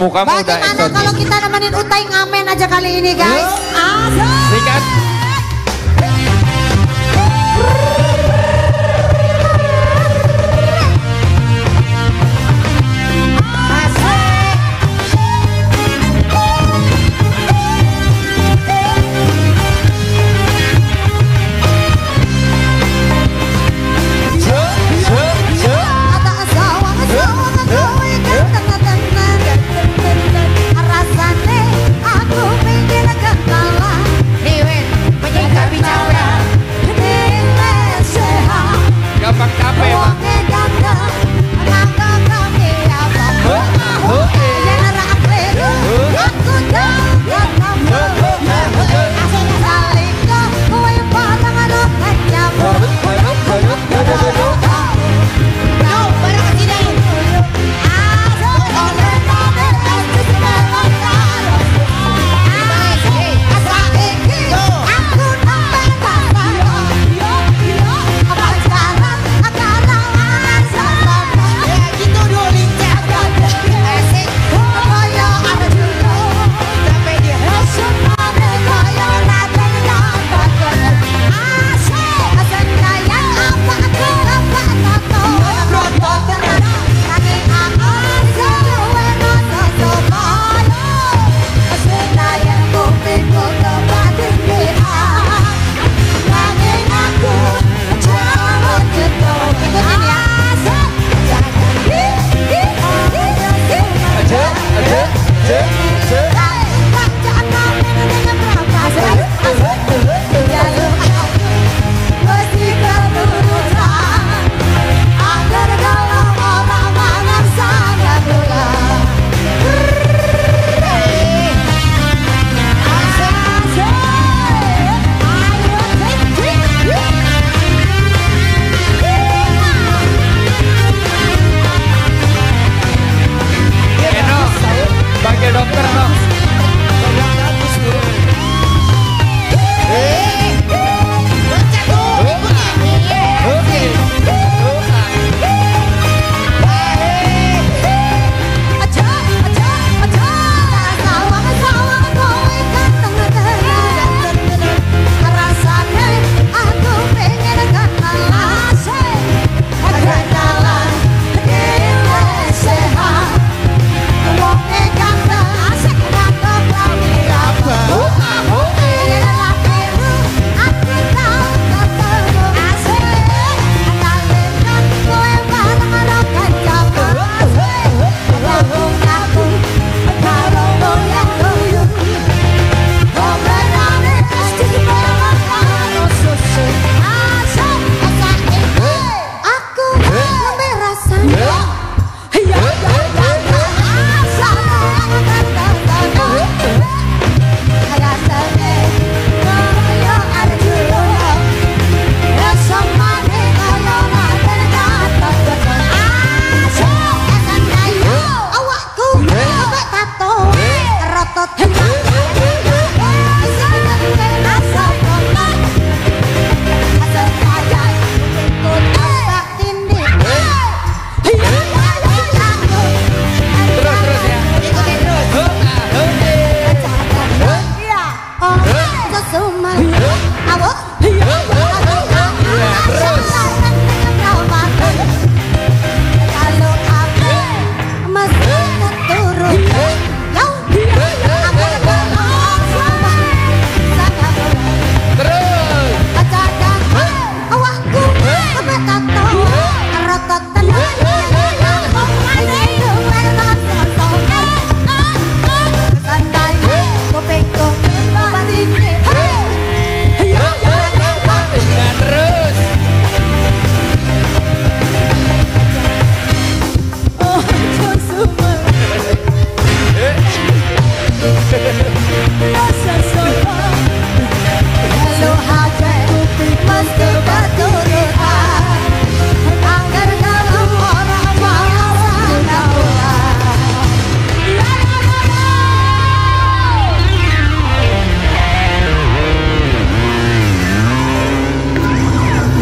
muka udah eksotis. Bagaimana kalau kita nemenin Utai ngamen aja kali ini guys? Asik. Sikat.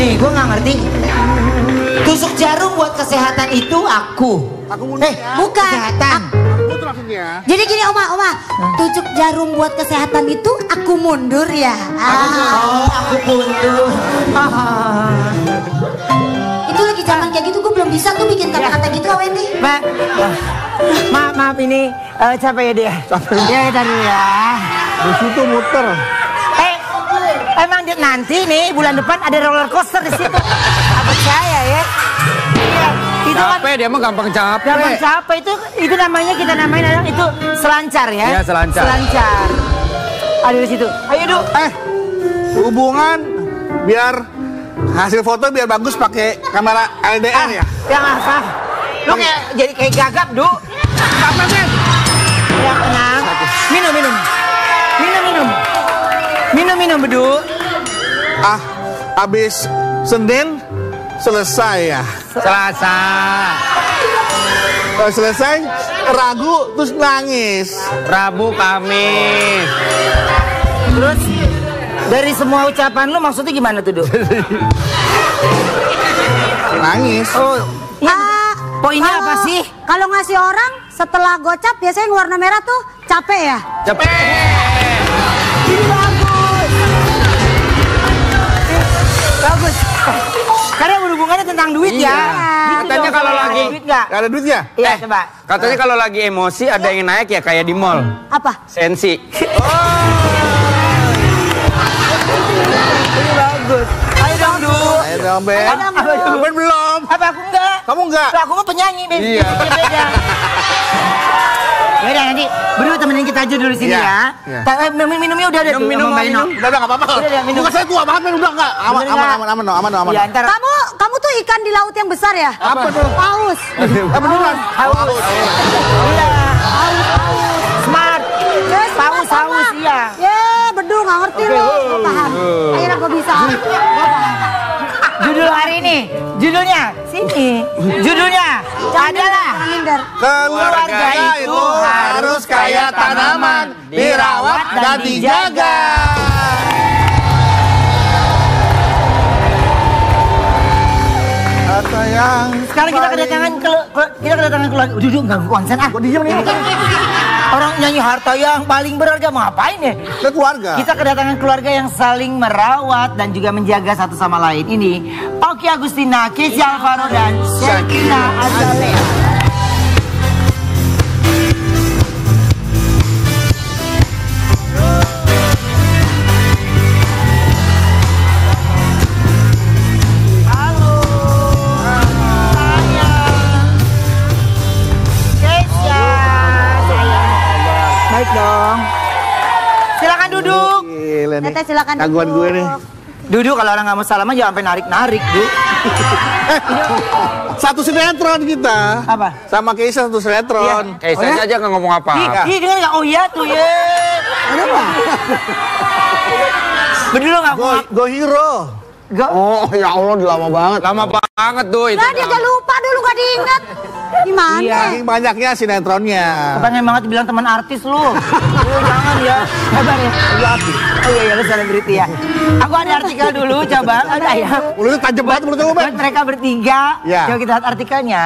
Nih, gue nggak ngerti. Tusuk jarum buat kesehatan itu aku. Bukan. Kesehatan. maksudnya. Jadi gini Oma, tujuk jarum buat kesehatan itu aku mundur ya. Aku mundur. Itu lagi zaman kayak gitu gue belum bisa tuh bikin kata-kata gitu awen nih. Maaf ini capek ya dia. Ya tadi ya. Di situ muter. Emang nanti nih bulan depan ada roller coaster di situ. Apa saya ya? Iya. Itu capek dia mah gampang capek. Gampang capek itu namanya kita namain itu selancar ya. Iya selancar. Selancar. Ada di situ. Ayo Du. Hubungan biar hasil foto biar bagus pakai kamera LDR ya. Yang apa? Lu jadi kayak gagap Du. Apa sih? Ya tenang. Minum Bedu. Habis Senin selesai ya. Selasa. Selesai Ragu terus nangis. Rabu, Kamis. Terus dari semua ucapan lu maksudnya gimana tuh Du? Nangis. Oh, poinnya apa sih? Kalau ngasih orang setelah gocap biasanya yang warna merah tuh capek ya. Capek. Ini Bagus. Karena berhubungannya tentang duit Iya. ya. Katanya kalau lagi duit nggak? Gak ada duitnya? Iya coba. Katanya kalau lagi emosi ada yang naik ya kayak di mall. Apa? Sensi. Ini bagus. Ayo dong Du. Ayo dong Ben. Ben belum. Apa aku enggak? Kamu enggak? Lah, aku mah penyanyi Ben. Iya. Beda. Yaudah nanti berdua temenin kita aja dulu sini Iya. ya. Minumnya udah ada. Minum. Udah gak apa-apa. Udah, minum. Bukan saya tua banget Ben, udah gak? Aman. Ya, ntar. Kamu tuh ikan di laut yang besar ya? Apa tuh? Paus. Beneran? Haus. Iya. Smart. Paus iya. Bedu gak ngerti lo. Gue paham. Akhirnya gue bisa. Judul hari ini, judulnya sini. Judulnya adalah Keluarga itu harus kayak tanaman, dirawat dan dijaga. Kata yang sekarang kita kedatangan keluarga. Duduk nggak konsen Gua diem nih. Orang nyanyi harta yang paling berharga mau ngapain ya? Ke keluarga. Kita kedatangan keluarga yang saling merawat dan juga menjaga satu sama lain. Ini Oki Agustina, Kesi Alvaro dan Shakina Azalea. Baik dong. Silakan duduk. Gila nih. Teteh silakan duduk. Gangguan gue nih. Duduk kalau orang nggak mau salaman jangan sampai narik-narik, Du. Satu sinetron kita. Apa? Sama Keisha satu sinetron. Kayak saya aja nggak ngomong apa. Ih, dengar nggak? Oh iya tuh ya. Bener nggak? Go Hero. Oh ya Allah udah lama banget. Lama banget tuh itu. Nah dia udah lupa dulu gak diingat. Gimana? Iya. Saking banyaknya sinetronnya. Kepengen banget dibilang teman artis lu. Jangan ya. Sabar ya. Lu artis. Oh iya, lu selebriti ya. Aku ada artikel dulu, coba. Ada ya. Mulutnya tajam banget mulut kamu, Ben. Buat mereka bertiga. Ya. Coba kita lihat artikelnya.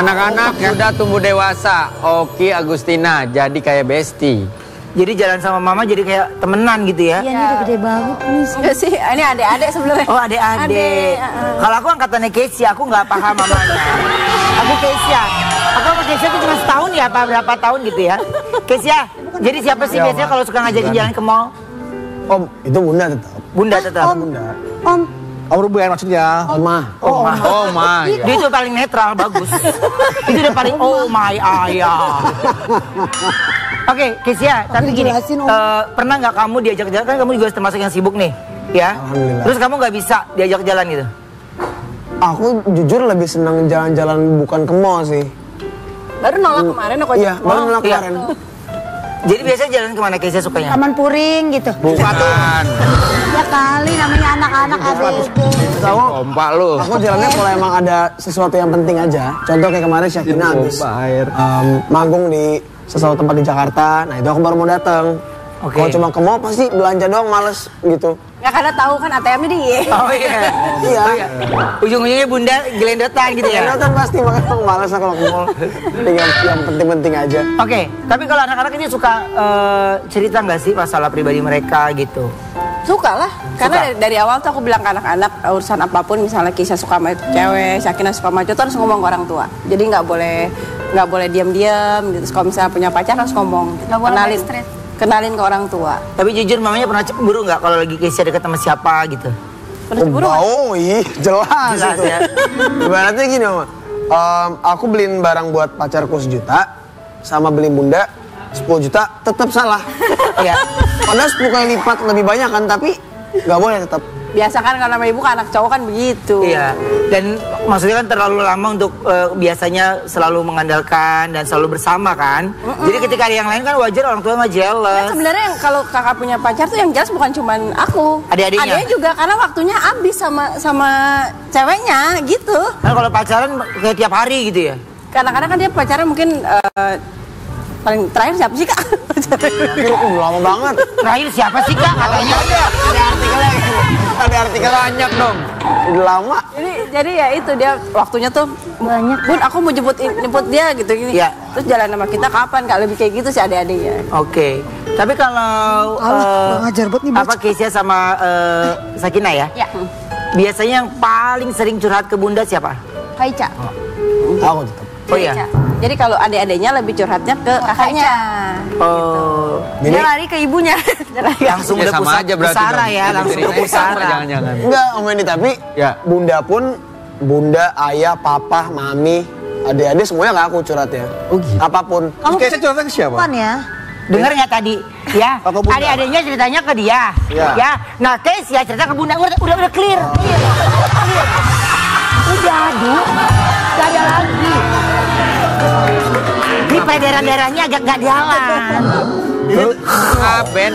Anak-anak udah tumbuh dewasa. Oki Agustina jadi kayak Besti. Jadi jalan sama mama jadi kayak temenan gitu ya. Iya ini udah gede banget nih. Enggak sih, ini adik-adik sebelumnya. Oh adik-adik. Kalau aku angkatannya Kesia, aku nggak paham mamanya. Aku Kesia. Aku sama Kesia itu cuma setahun ya, apa berapa tahun gitu ya. Kesia, jadi siapa sih biasanya kalau suka ngajakin jalan ke mall? Om, itu bunda tetap. Bunda tetap. Om. Om Ruben maksudnya. Oma. Oh my. Dia itu paling netral, bagus. Itu udah paling oh my ayah. Oke, Kesia, tapi gini, pernah nggak kamu diajak jalan? Kan kamu juga termasuk yang sibuk nih, ya? Alhamdulillah. Terus kamu nggak bisa diajak jalan gitu? Aku jujur lebih senang jalan-jalan bukan ke mall sih. Baru nolak kemarin aku Iya, baru nolak Iya. kemarin. Jadi biasanya jalan kemana Kesia sukanya? Taman Puring gitu. Bukan. Ya kali namanya anak-anak ABG. Kamu, Kompak lu. aku jalannya kalau emang ada sesuatu yang penting aja. Contoh kayak kemarin Syakina habis manggung di sesuatu tempat di Jakarta. Nah itu aku baru mau datang. Oke. Kalau cuma ke mall pasti belanja doang males gitu. Ya karena tahu kan ATM-nya dia. Oh iya. Iya. Oh, iya. Ujung-ujungnya bunda gelendotan gitu ya. Ya kan pasti makanya aku males lah kalau ke mall. Yang penting-penting aja. Oke, tapi kalau anak-anak ini suka cerita nggak sih masalah pribadi mereka gitu? Suka lah, karena dari awal tuh aku bilang ke anak-anak urusan apapun, misalnya Kisah suka sama cewek, Syakina suka sama cowok, harus ngomong ke orang tua. Jadi nggak boleh diam-diam gitu. Kalau misalnya punya pacar harus ngomong, Nggak boleh backstreet. kenalin ke orang tua. Tapi jujur mamanya pernah cemburu nggak kalau lagi Keisha deket sama siapa gitu? Pernah cemburu nggak? Oh iya, jelas Jelas itu. ya. Ibaratnya gini Mama, aku beliin barang buat pacarku 1 juta, sama beli bunda 10 juta, tetap salah. Iya. Padahal 10 kali lipat lebih banyak kan, tapi nggak boleh tetap. Biasa kan kalau nama ibu kan anak cowok kan begitu. Iya. Dan maksudnya kan terlalu lama untuk biasanya selalu mengandalkan dan selalu bersama kan. Jadi ketika ada yang lain kan wajar orang tua nggak Nah, jealous. sebenarnya kalau kakak punya pacar tuh yang jelas bukan cuman aku, Adik-adiknya? Adiknya juga karena waktunya habis sama ceweknya gitu. Kan kalau pacaran kayak tiap hari gitu ya. Kadang-kadang kan dia pacarnya mungkin paling terakhir siapa sih kak? Lama banget. Terakhir siapa sih kak katanya? Ada artikel banyak dong. Udah lama. jadi ya itu dia waktunya tuh banyak. Bun, aku mau jemput dia gitu gini. Iya. Terus jalan sama kita kapan? Kak lebih kayak gitu sih adik-adiknya. Oke. Tapi kalau ngajar banget nih, apa Keisha sama Sakina ya? Ya. Biasanya yang paling sering curhat ke bunda siapa? Kaica. Aku tetap. Oh iya. Jadi kalau adik-adiknya lebih curhatnya ke kakaknya. Oh. Dia lari ke ibunya. Langsung Ya, udah sama aja berarti pusara dong. ya, langsung ke pusara. Jangan-jangan. Enggak, Om Edi, tapi Ya. bunda pun, bunda, ayah, papa, mami, adik-adik semuanya ke aku curhatnya. Oh gitu. Apapun. Terus Keisha curhatnya ke siapa? Bukan ya. Dengar nggak tadi? Ya. Ke bunda. Adik-adiknya ceritanya ke dia. Iya. Ya. Nah, Keisha cerita ke bunda udah clear. Udah, aduh. Gak ada lagi. Ini peredaran-darahnya agak gak jalan. Ngapain.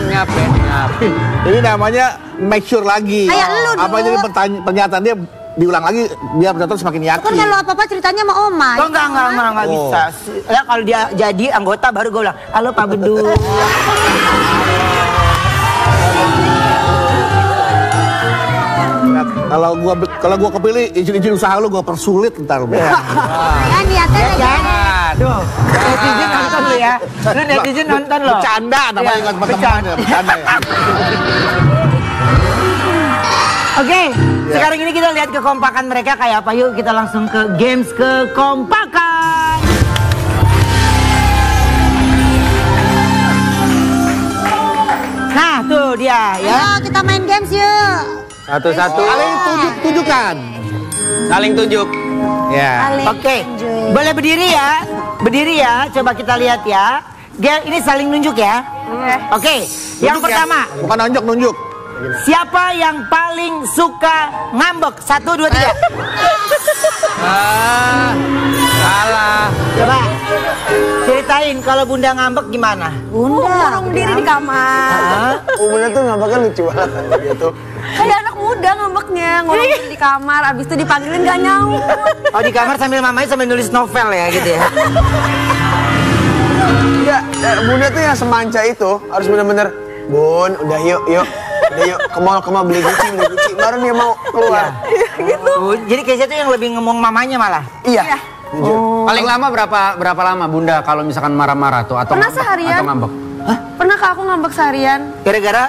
Ini namanya make sure lagi. Kayak lu Apa dulu. jadi pernyataan dia diulang lagi biar penonton semakin Kan yakin. kalau apa-apa ceritanya sama Oma. Oh enggak bisa. Ya kalau dia jadi anggota baru gue bilang, halo Pak Bedu. Nah, kalau gua kepilih izin usaha lu gua persulit ntar. Ya niatnya Ya lagi. jangan. Tuh, netizen nonton lu ya. Lu netizen nonton lo. Bercanda namanya Iya, nggak teman-teman ya, bercanda ya. Oke, sekarang ini kita lihat kekompakan mereka kayak apa. Yuk kita langsung ke games kekompakan. Nah tuh dia ya. Ayo kita main games yuk. Satu-satu. Saling tunjukkan. Saling tunjuk. Ya. Oke, boleh berdiri ya. Berdiri ya, coba kita lihat ya. Ini saling nunjuk ya. Oke, yang Nunjuk ya. pertama. Bukan nunjuk. Siapa yang paling suka ngambek? 1, 2, 3. Salah. Coba ceritain kalau bunda ngambek gimana? Ngurung diri di kamar. Bunda tuh ngambeknya lucu banget gitu. Kayak anak muda ngambeknya, ngurung diri di kamar, abis itu dipanggilin gak nyaut. Oh di kamar sambil mamanya sambil nulis novel ya gitu ya? Enggak, bunda tuh yang semanca itu harus bener-bener, Bun, udah yuk. Udah yuk, ke mall beli guci. Baru dia mau keluar. Oh, jadi Keisha tuh yang lebih ngomong mamanya malah? Iya. Jujur. Paling lama berapa lama bunda kalau misalkan marah-marah tuh atau Pernah ngambek, seharian. atau ngambek? Pernah kak aku ngambek seharian. Gara-gara?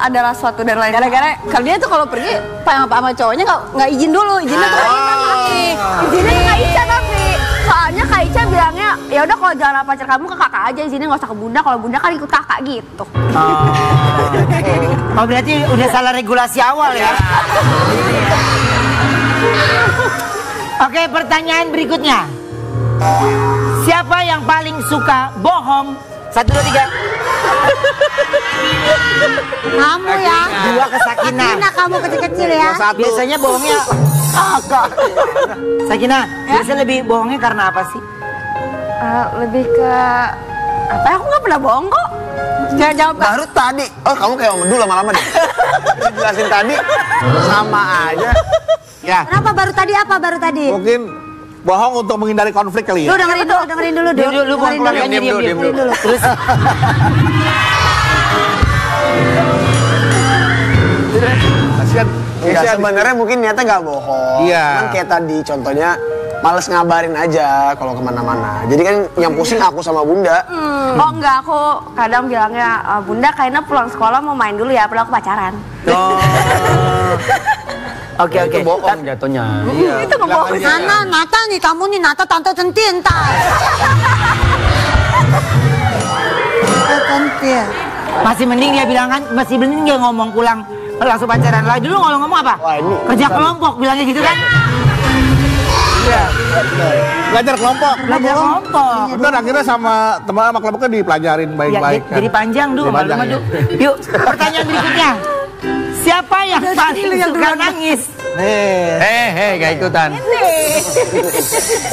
Adalah suatu dan lain. Gara-gara kalau dia tuh kalau pergi sama cowoknya nggak izin dulu, izinnya tuh Kak Ica tapi izinnya ke Kak Ica tapi soalnya Kak Ica bilangnya ya udah kalau jalan sama pacar kamu ke kakak aja izinnya nggak usah ke bunda, kalau bunda kan ikut kakak gitu. Oh berarti udah salah regulasi awal ya? Oke, pertanyaan berikutnya. Siapa yang paling suka bohong? 1, 2, 3. Kamu ya. 2 ke Sakina. Sakina kamu kecil-kecil ya. Biasanya bohongnya kakak. Sakina, biasanya lebih bohongnya karena apa sih? Lebih ke apa? Aku nggak pernah bohong kok. Jangan jawab Kak. Baru tadi, oh kamu kayak Om Edu lama-lama deh. Jelasin tadi, sama aja. Ya. Kenapa baru tadi apa baru tadi? Mungkin bohong untuk menghindari konflik kali Lu ya. dengerin dulu, dengerin dulu. Diam dulu, Dengerin diam dulu. dengerin Terus Kasihan. Enggak, sebenarnya mungkin niatnya nggak bohong. Iya. Cuman kayak tadi contohnya males ngabarin aja kalau kemana-mana. Jadi kan yang pusing aku sama Bunda. Oh enggak, aku kadang bilangnya, Bunda kayaknya pulang sekolah mau main dulu ya, padahal aku pacaran. Oke. Itu bohong jatuhnya. Itu ngebohong. Nata nih, kamu nih Nata tante centin entar. Tante. Masih mending dia bilang kan, masih mending dia ngomong pulang langsung pacaran lah. Dulu ngomong apa? Wah, ini. Kerja kelompok bilangnya gitu kan? Iya. Belajar kelompok. Belajar kelompok. Bener, akhirnya sama teman sama kelompoknya dipelajarin Ya, baik-baik. kan. jadi panjang dulu, Jadi panjang, malu-malu. ya. Yuk, pertanyaan berikutnya. Siapa yang paling suka nangis? Gak ikutan.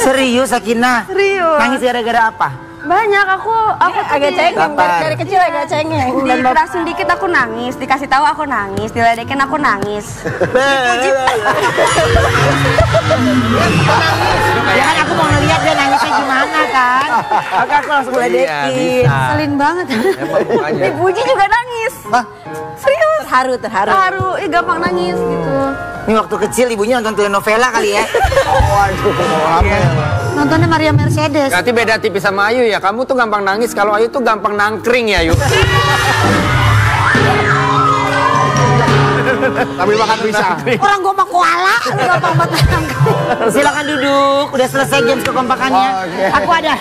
Serius, Sakinah? Serius. Nangis gara-gara apa? Banyak, aku agak cengeng, dari kecil agak cengeng. Dikerasin dikit aku nangis, dikasih tahu aku nangis, diledekin aku nangis. Ya kan aku mau ngeliat dia nangisnya gimana kan? Maka aku langsung ledekin. Bisa. Salin banget. Emang bukannya. Dipuji juga nangis. Serius? Terharu. Gampang nangis gitu. Ini waktu kecil ibunya nonton telenovela kali ya? Nontonnya Maria Mercedes. Berarti beda tipis sama Ayu ya. Kamu tuh gampang nangis, kalau Ayu tuh gampang nangkring ya, Ayu. Sambil makan pisang. Orang gua mah koala, lu gampang banget. Silakan duduk. Udah selesai games kekompakannya. Aku ada.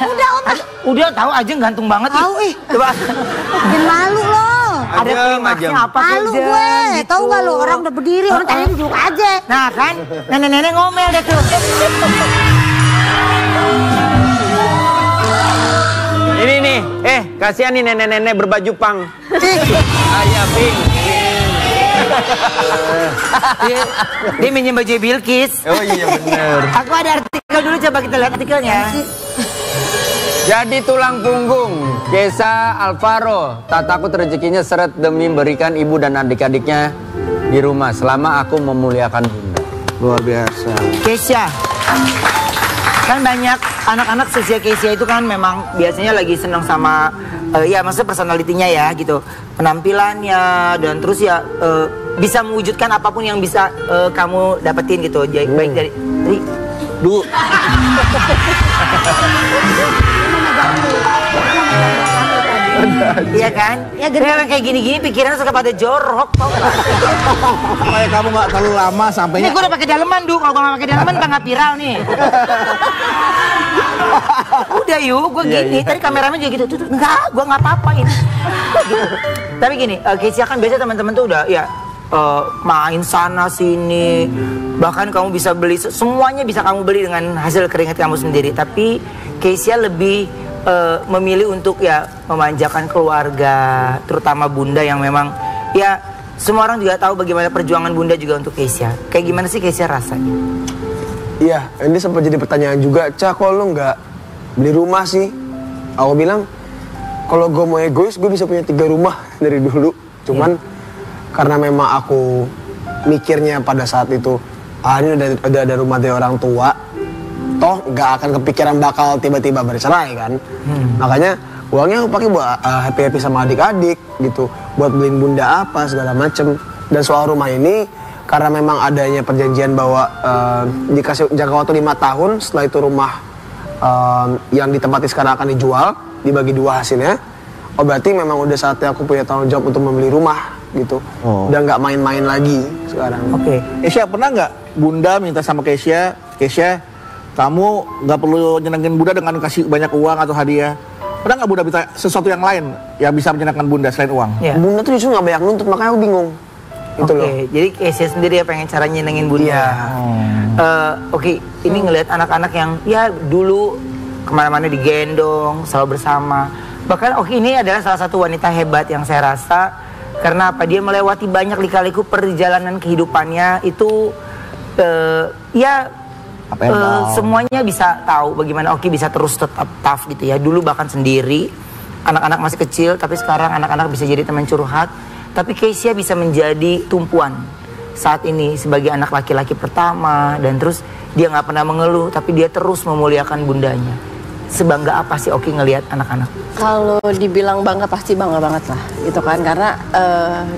Udah tahu aja gantung banget. Tahu ih. Coba. Bikin malu lo. Ada klimaksnya apa Malu Jen? gue. Gitu. Tahu nggak lo orang udah berdiri, orang tadi duduk aja. Nah kan, nenek-nenek ngomel deh tuh. Ini nih, kasihan nih nenek-nenek berbaju pang. Ayah pink. Dia minjem baju Bilkis. Oh iya bener. Aku ada artikel dulu, coba kita lihat artikelnya. Jadi tulang punggung, Kesa Alvaro tak takut rezekinya seret demi berikan ibu dan adik-adiknya di rumah selama aku memuliakan bunda. Luar biasa. Kesha, kan banyak anak-anak seusia Kesha itu kan memang biasanya lagi seneng sama ya maksudnya personalitinya ya gitu, penampilannya dan terus ya bisa mewujudkan apapun yang bisa kamu dapetin gitu, baik dari Duh. Iya kan? Ya yang kayak gini-gini pikirannya suka pada jorok, tau gak? Supaya kamu nggak terlalu lama Ini sampainya. gue udah pakai daleman, kalau gue nggak pakai daleman nggak viral nih. Udah yuk, gue gini. Tadi kameramen juga gitu. Tuh, enggak, gue nggak apa-apain. Gitu. Tapi gini, Kesha kan biasa teman-teman tuh udah ya main sana sini. Bahkan kamu bisa beli, semuanya bisa kamu beli dengan hasil keringat kamu sendiri. Tapi Kesha lebih memilih untuk ya memanjakan keluarga, terutama bunda yang memang ya semua orang juga tahu bagaimana perjuangan bunda juga untuk Kesha. Kayak gimana sih Kesha rasanya? Iya, ini sempat jadi pertanyaan juga. Cak, kok lu nggak beli rumah sih? Aku bilang, kalau gue mau egois, gue bisa punya 3 rumah dari dulu. Cuman karena memang aku mikirnya pada saat itu, ini udah ada rumah dari orang tua, toh nggak akan kepikiran bakal tiba-tiba bercerai kan. Makanya uangnya aku pakai buat happy-happy sama adik-adik gitu, buat beliin bunda apa segala macem. Dan soal rumah ini karena memang adanya perjanjian bahwa dikasih jangka waktu 5 tahun, setelah itu rumah yang ditempati sekarang akan dijual, dibagi 2 hasilnya. Oh berarti memang udah saatnya aku punya tanggung jawab untuk membeli rumah gitu. Udah nggak main-main lagi sekarang. Oke. Kesha, pernah nggak Bunda minta sama Kesha, kamu nggak perlu nyenengin Bunda dengan kasih banyak uang atau hadiah? Pernah nggak Bunda minta sesuatu yang lain yang bisa menyenangkan Bunda selain uang? Ya. Bunda tuh justru nggak banyak nuntut, makanya aku bingung. Gitu loh. Jadi Kesha sendiri ya pengen cara nyenengin bunda. Iya. Oke, ini ngelihat anak-anak yang ya dulu kemana-mana digendong, selalu bersama. Bahkan ini adalah salah satu wanita hebat yang saya rasa karena apa, dia melewati banyak lika-liku perjalanan kehidupannya itu semuanya bisa tahu bagaimana Oki bisa terus tetap tough gitu ya. Dulu bahkan sendiri, anak-anak masih kecil, tapi sekarang anak-anak bisa jadi teman curhat. Tapi Kesha bisa menjadi tumpuan saat ini sebagai anak laki-laki pertama, dan terus dia nggak pernah mengeluh, tapi dia terus memuliakan bundanya. sebangga apa sih Oki ngelihat anak-anak? Kalau dibilang bangga pasti bangga banget lah, gitu kan, karena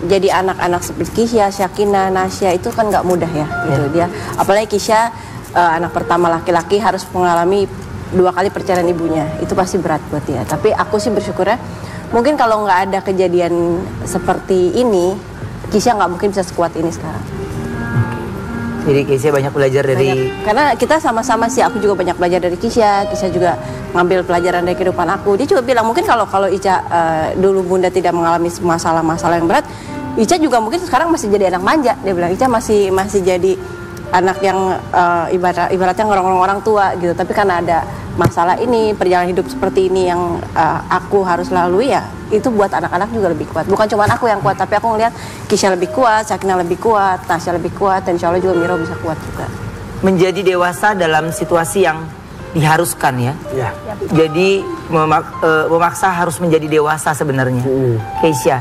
jadi anak-anak seperti Kisya, Syakina, Nasya itu kan nggak mudah ya, gitu dia. Apalagi Kisya anak pertama laki-laki harus mengalami 2 kali perceraian ibunya, itu pasti berat buat dia. Tapi aku sih bersyukurnya, mungkin kalau nggak ada kejadian seperti ini, Kisya nggak mungkin bisa sekuat ini sekarang. Jadi Kisya banyak belajar dari... Karena kita sama-sama sih, aku juga banyak belajar dari Kisya juga ngambil pelajaran dari kehidupan aku. Dia juga bilang, mungkin kalau Ica dulu Bunda tidak mengalami masalah-masalah yang berat, Ica juga mungkin sekarang masih jadi anak manja. Dia bilang, Ica masih jadi anak yang ibaratnya ngorong-ngorong orang tua gitu. Tapi karena ada masalah ini, perjalanan hidup seperti ini yang aku harus lalui ya, itu buat anak-anak juga lebih kuat. Bukan cuma aku yang kuat, tapi aku ngeliat Kisya lebih kuat, Syakina lebih kuat, Nasya lebih kuat, dan insya Allah juga Miro bisa kuat juga. Menjadi dewasa dalam situasi yang diharuskan ya. Ya. Jadi memaksa harus menjadi dewasa sebenarnya. Kisya,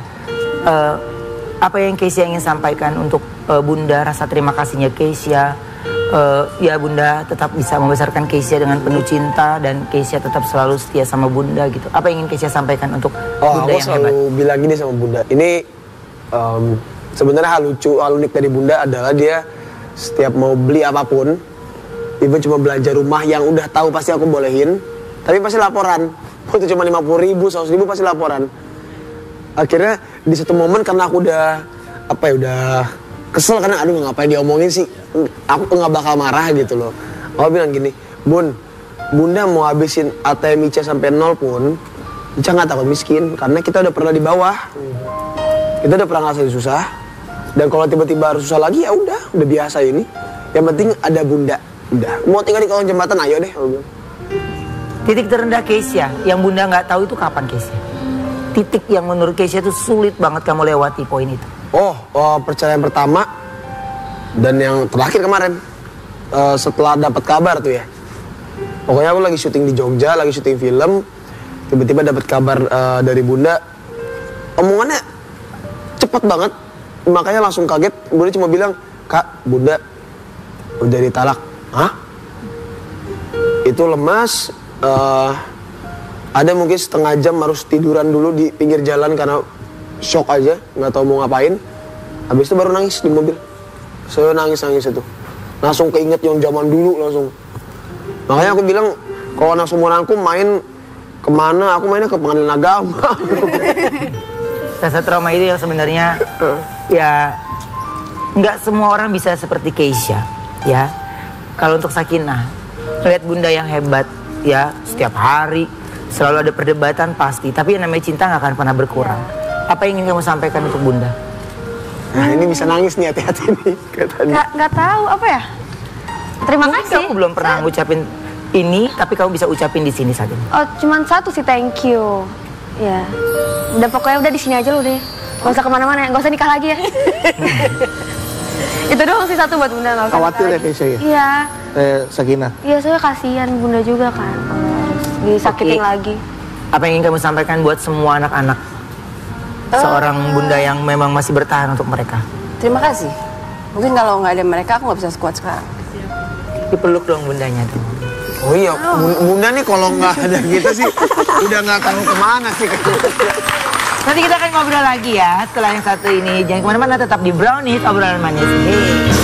apa yang Kisya ingin sampaikan untuk Bunda, rasa terima kasihnya Kisya? Ya Bunda tetap bisa membesarkan Kisya dengan penuh cinta dan Kisya tetap selalu setia sama Bunda gitu. Apa yang ingin Kisya sampaikan untuk Bunda yang hebat? Aku selalu bilang gini sama Bunda. Ini sebenarnya hal unik dari Bunda adalah dia setiap mau beli apapun, even cuma belanja rumah yang udah tahu pasti aku bolehin, tapi pasti laporan. Itu cuma 50.000, 100.000 pasti laporan. Akhirnya di satu momen karena aku udah kesel karena aduh ngapain diomongin sih, aku nggak bakal marah gitu loh. Aku bilang gini, Bunda mau habisin ATM Ica sampai 0 pun Ica nggak takut miskin karena kita udah pernah di bawah, kita udah pernah ngerasain susah, dan kalau tiba-tiba harus susah lagi ya udah biasa ini. Yang penting ada Bunda, udah mau tinggal di kolong jembatan ayo deh. Titik terendah Kisya yang Bunda nggak tahu itu kapan Kisya? Titik yang menurut Kisya itu sulit banget kamu lewati poin itu. Perceraian pertama dan yang terakhir kemarin setelah dapat kabar tuh ya. Pokoknya aku lagi syuting di Jogja, lagi syuting film, tiba-tiba dapat kabar dari Bunda. Omongannya cepet banget, makanya langsung kaget. Bunda cuma bilang, Kak, Bunda udah ditalak. Hah? Itu lemas. Ada mungkin setengah jam harus tiduran dulu di pinggir jalan karena shock aja, nggak tahu mau ngapain. Habis itu baru nangis di mobil. Saya nangis itu. Langsung keinget yang zaman dulu langsung. Makanya aku bilang kalau anak seumuranku main kemana, aku mainnya ke pengadilan agama. Rasa trauma itu yang sebenarnya ya nggak semua orang bisa seperti Kisya ya. Kalau untuk Sakinah, lihat Bunda yang hebat ya, setiap hari selalu ada perdebatan pasti, tapi yang namanya cinta nggak akan pernah berkurang. Apa yang ingin kamu sampaikan untuk Bunda? Nah ini bisa nangis nih, hati-hati nih katanya. Nggak tahu apa ya. Terima kasih. Aku belum pernah ngucapin ini, tapi kamu bisa ucapin di sini saja. Oh, cuman satu sih, thank you. Ya. Udah pokoknya udah di sini aja lo deh. Gak usah kemana-mana, gak usah nikah lagi ya. Itu doang sih satu buat Bunda. Gak usah Khawatir ya Kisya ya? Iya. Sakinah. Iya, soalnya kasihan Bunda juga kan. Disakitin lagi. Apa yang ingin kamu sampaikan buat semua anak-anak? Seorang Bunda yang memang masih bertahan untuk mereka. Terima kasih. Mungkin kalau nggak ada mereka aku nggak bisa sekuat sekarang. Dipeluk dong Bundanya tuh. Oh iya, Bunda nih kalau nggak ada gitu sih udah nggak tahu kemana sih. Nanti kita akan ngobrol lagi ya setelah yang satu ini. Jangan kemana-mana, tetap di Brownies, obrolan manis. Hey.